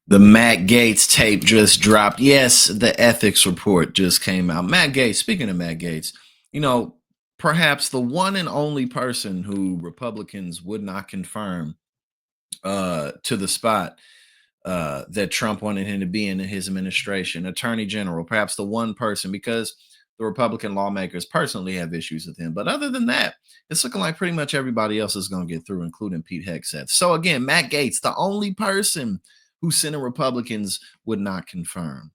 The Matt Gaetz tape just dropped. Yes, the ethics report just came out. Matt Gaetz, speaking of Matt Gaetz, you know, perhaps the one and only person who Republicans would not confirm to the spot that Trump wanted him to be in his administration, Attorney General, perhaps the one person, because the Republican lawmakers personally have issues with him. But other than that, it's looking like pretty much everybody else is going to get through, including Pete Hegseth. So again, Matt Gaetz, the only person who Senate Republicans would not confirm.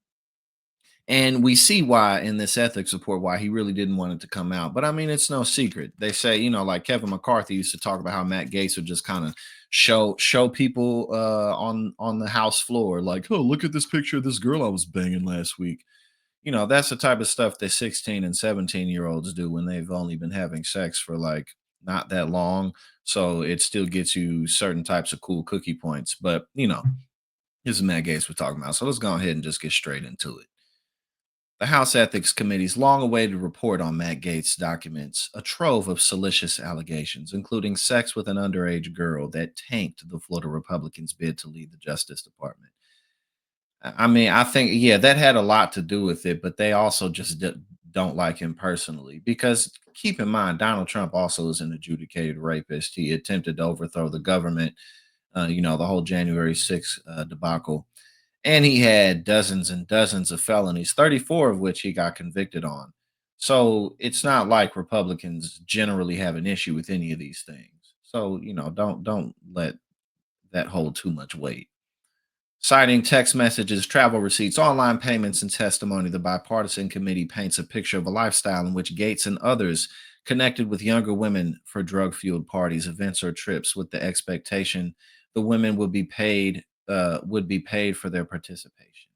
And we see why in this ethics report why he really didn't want it to come out. But I mean, it's no secret. They say, like Kevin McCarthy used to talk about how Matt Gaetz would just kind of show people on the House floor, like, oh, look at this picture of this girl I was banging last week. That's the type of stuff that 16 and 17-year-olds do when they've only been having sex for like not that long. So it still gets you certain types of cool cookie points. But this is Matt Gaetz we're talking about. So let's go ahead and just get straight into it. The House Ethics Committee's long awaited report on Matt Gaetz documents a trove of salacious allegations, including sex with an underage girl that tanked the Florida Republicans' bid to lead the Justice Department. I mean, I think, yeah, that had a lot to do with it, but they also just don't like him personally. Because keep in mind, Donald Trump also is an adjudicated rapist. He attempted to overthrow the government, the whole January 6th debacle. And he had dozens and dozens of felonies, 34 of which he got convicted on. So it's not like Republicans generally have an issue with any of these things. So, don't let that hold too much weight. Citing text messages, travel receipts, online payments, and testimony, the bipartisan committee paints a picture of a lifestyle in which Gaetz and others connected with younger women for drug fueled parties, events, or trips with the expectation the women would be paid for their participation.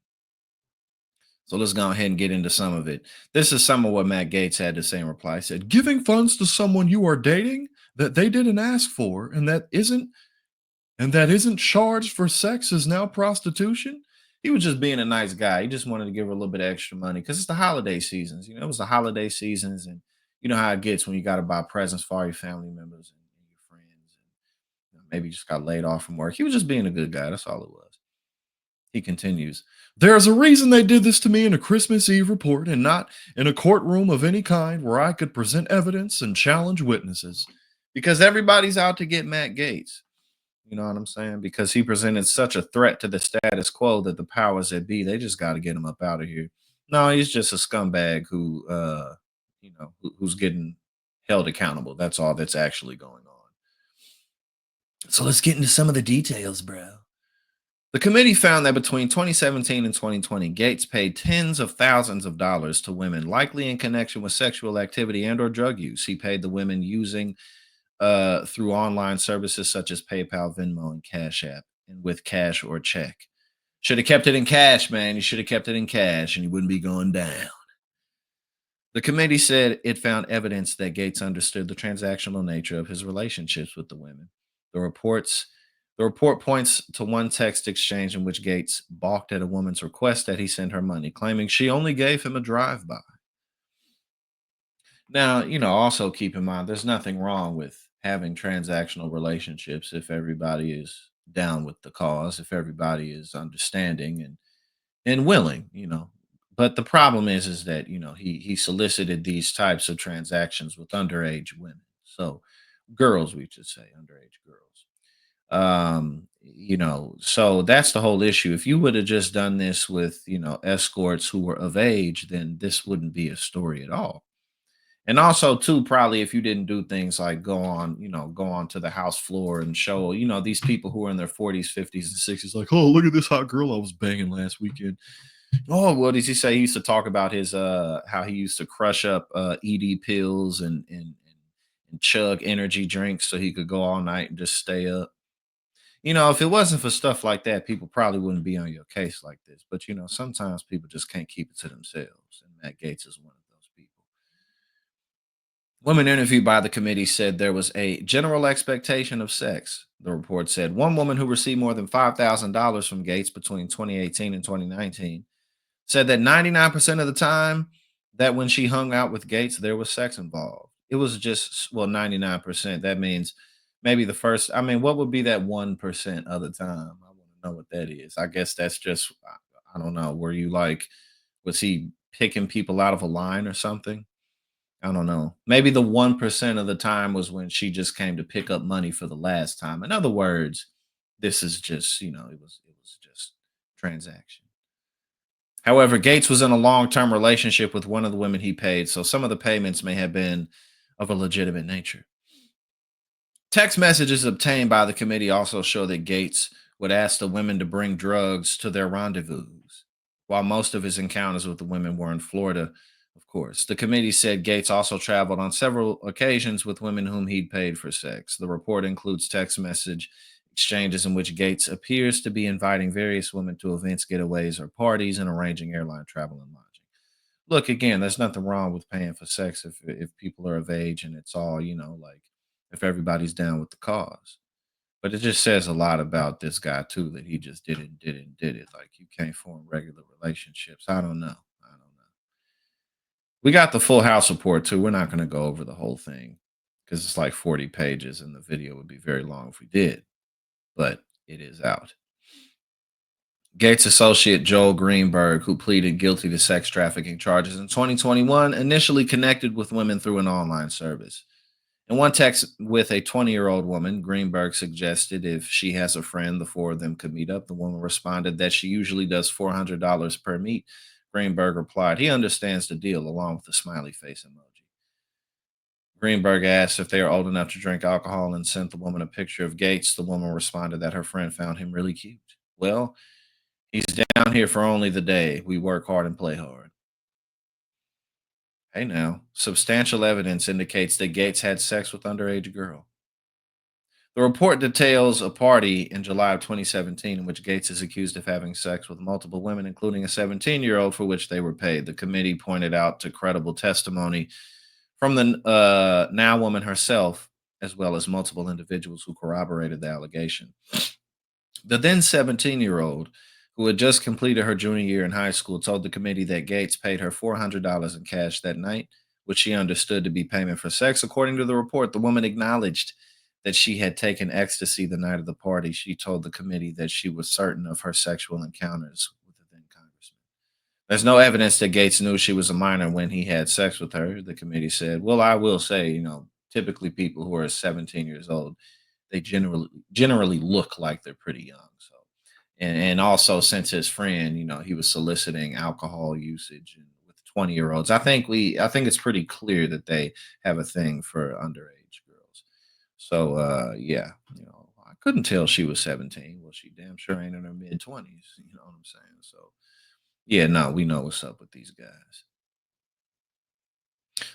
So let's go ahead and get into some of it. This is some of what Matt Gaetz had to say in reply. He said, giving funds to someone you are dating that they didn't ask for and that isn't charged for sex is now prostitution. He was just being a nice guy. He just wanted to give her a little bit of extra money because it's the holiday seasons. It was the holiday seasons, and you know how it gets when you got to buy presents for all your family members and your friends, and maybe you just got laid off from work. He was just being a good guy. That's all it was. He continues, there's a reason they did this to me in a Christmas Eve report and not in a courtroom of any kind where I could present evidence and challenge witnesses. Because everybody's out to get Matt Gaetz. You know what I'm saying? Because he presented such a threat to the status quo that the powers that be, they just got to get him up out of here. No, he's just a scumbag who's getting held accountable. That's all that's actually going on. So let's get into some of the details, bro. The committee found that between 2017 and 2020, Gates paid tens of thousands of dollars to women, likely in connection with sexual activity and/or drug use. He paid the women using through online services such as PayPal, Venmo, and Cash App, and with cash or check. Should have kept it in cash, man. You should have kept it in cash, and you wouldn't be going down. The committee said it found evidence that Gates understood the transactional nature of his relationships with the women. The reports the report points to one text exchange in which Gates balked at a woman's request that he send her money, claiming she only gave him a drive-by. Now, also keep in mind there's nothing wrong with having transactional relationships if everybody is down with the cause, if everybody is understanding and willing. But the problem is that he solicited these types of transactions with underage women, so girls, we should say, underage girls. So that's the whole issue. If you would have just done this with escorts who were of age, then this wouldn't be a story at all. And also, too, probably if you didn't do things like go on to the house floor and show, these people who are in their 40s, 50s, and 60s, like, oh, look at this hot girl I was banging last weekend. Oh, what does he say? He used to talk about his how he used to crush up ED pills and chug energy drinks so he could go all night and just stay up. If it wasn't for stuff like that, people probably wouldn't be on your case like this. But sometimes people just can't keep it to themselves. And Matt Gates is one of those people. Women interviewed by the committee said there was a general expectation of sex. The report said one woman who received more than $5,000 from Gates between 2018 and 2019 said that 99% of the time that when she hung out with Gates, there was sex involved. It was just, well, 99%. That means maybe the first, I mean, what would be that 1% of the time? I want to know. don't know what that is. I guess that's just I don't know. Were you like was he picking people out of a line or something? I don't know. Maybe the 1% of the time was when she just came to pick up money for the last time. In other words, this is just, it was just transaction. However, Gates was in a long-term relationship with one of the women he paid, so some of the payments may have been of a legitimate nature. Text messages obtained by the committee also show that Gates would ask the women to bring drugs to their rendezvous, while most of his encounters with the women were in Florida, of course. The committee said Gates also traveled on several occasions with women whom he'd paid for sex. The report includes text message exchanges in which Gates appears to be inviting various women to events, getaways, or parties and arranging airline travel and lodging. Look, again, there's nothing wrong with paying for sex if people are of age and it's all, like if everybody's down with the cause. But it just says a lot about this guy too that he just did it. Like you can't form regular relationships. I don't know. I don't know. We got the full house report too. We're not going to go over the whole thing because it's like 40 pages and the video would be very long if we did, but it is out. Gates associate Joel Greenberg, who pleaded guilty to sex trafficking charges in 2021, initially connected with women through an online service. In one text with a 20-year-old woman, Greenberg suggested if she has a friend, the four of them could meet up. The woman responded that she usually does $400 per meet. Greenberg replied he understands the deal, along with a smiley face emoji. Greenberg asked if they are old enough to drink alcohol and sent the woman a picture of Gates. The woman responded that her friend found him really cute. Well, he's down here for only the day. We work hard and play hard. Hey now, substantial evidence indicates that Gates had sex with underage girl. The report details a party in July of 2017 in which Gates is accused of having sex with multiple women, including a 17-year-old, for which they were paid. The committee pointed out to credible testimony from the now woman herself, as well as multiple individuals who corroborated the allegation. The then 17-year-old, who had just completed her junior year in high school, told the committee that Gates paid her $400 in cash that night, which she understood to be payment for sex. According to the report, the woman acknowledged that she had taken ecstasy the night of the party. She told the committee that she was certain of her sexual encounters with the then congressman. There's no evidence that Gates knew she was a minor when he had sex with her, the committee said. Well, I will say, typically people who are 17 years old, they generally look like they're pretty young. So and also since his friend, he was soliciting alcohol usage and with 20-year-olds. I think it's pretty clear that they have a thing for underage girls. So yeah, I couldn't tell she was 17. Well, she damn sure ain't in her mid 20s, you know what I'm saying? So yeah, no, we know what's up with these guys.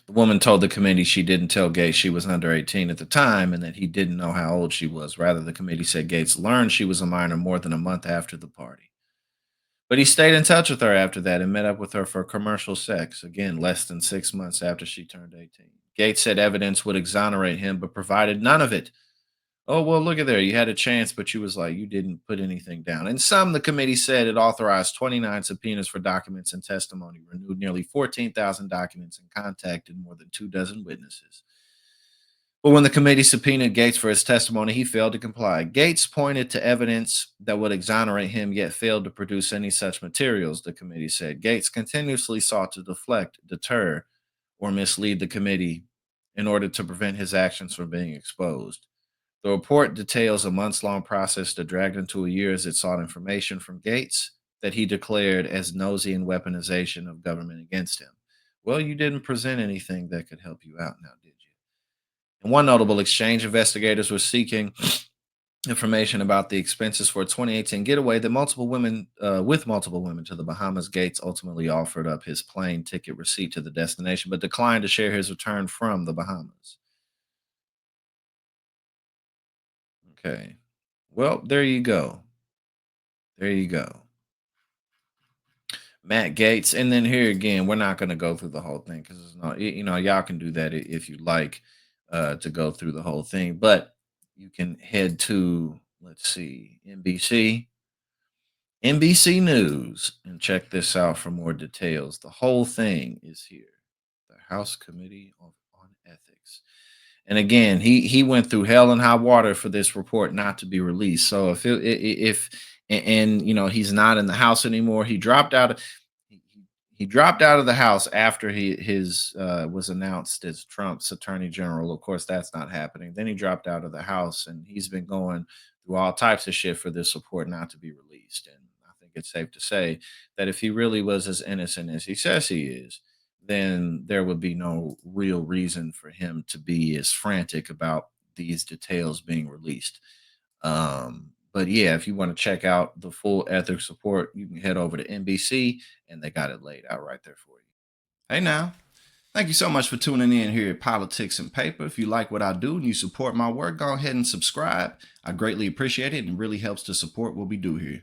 The woman told the committee she didn't tell Gates she was under 18 at the time and that he didn't know how old she was. Rather, the committee said Gates learned she was a minor more than a month after the party. But he stayed in touch with her after that and met up with her for commercial sex, again, less than 6 months after she turned 18. Gates said evidence would exonerate him, but provided none of it. Oh, well, look at there. You had a chance, but you was like, you didn't put anything down. In some, the committee said it authorized 29 subpoenas for documents and testimony, renewed nearly 14,000 documents, and contacted more than 2 dozen witnesses. But when the committee subpoenaed Gates for his testimony, he failed to comply. Gates pointed to evidence that would exonerate him, yet failed to produce any such materials, the committee said. Gates continuously sought to deflect, deter, or mislead the committee in order to prevent his actions from being exposed. The report details a months long process that dragged into a year as it sought information from Gates that he declared as nosy and weaponization of government against him. Well, you didn't present anything that could help you out now, did you? In one notable exchange, investigators were seeking information about the expenses for a 2018 getaway that multiple women to the Bahamas. Gates ultimately offered up his plane ticket receipt to the destination, but declined to share his return from the Bahamas. Okay. Well, there you go. There you go. Matt Gates. And then here again, we're not going to go through the whole thing because it's not, y'all can do that if you like to go through the whole thing. But you can head to, let's see, NBC News, and check this out for more details. The whole thing is here. The House Committee on Ethics. And again, he went through hell and high water for this report not to be released. So if and he's not in the house anymore. He, he he dropped out of the house after he his was announced as Trump's attorney general. Of course, that's not happening. Then he dropped out of the house, and he's been going through all types of shit for this report not to be released. And I think it's safe to say that if he really was as innocent as he says he is, then there would be no real reason for him to be as frantic about these details being released. But yeah, if you want to check out the full ethics report, you can head over to NBC and they got it laid out right there for you. Hey now, thank you so much for tuning in here at Politics and Paper. If you like what I do and you support my work, go ahead and subscribe. I greatly appreciate it and really helps to support what we do here.